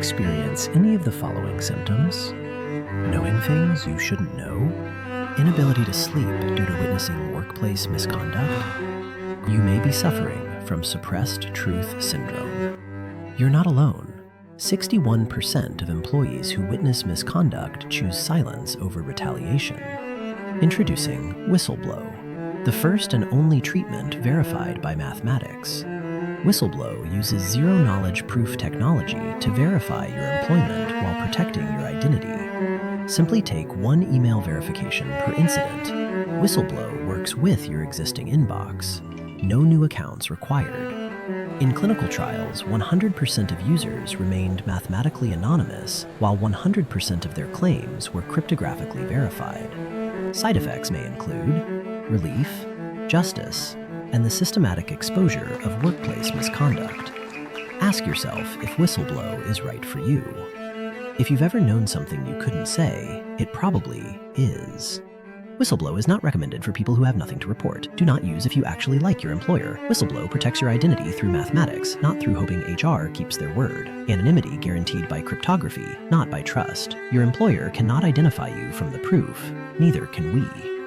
experience any of the following symptoms: knowing things you shouldn't know, inability to sleep due to witnessing workplace misconduct, you may be suffering from suppressed truth syndrome. You're not alone. 61% of employees who witness misconduct choose silence over retaliation. Introducing Whistleblow, the first and only treatment verified by mathematics. Whistleblow uses zero-knowledge proof technology to verify your employment while protecting your identity. Simply take one email verification per incident. Whistleblow works with your existing inbox. No new accounts required. In clinical trials, 100% of users remained mathematically anonymous, while 100% of their claims were cryptographically verified. Side effects may include relief, justice, and the systematic exposure of workplace misconduct. Ask yourself if Whistleblow is right for you. If you've ever known something you couldn't say, it probably is. Whistleblow is not recommended for people who have nothing to report. Do not use if you actually like your employer. Whistleblow protects your identity through mathematics, not through hoping HR keeps their word. Anonymity guaranteed by cryptography, not by trust. Your employer cannot identify you from the proof. Neither can we.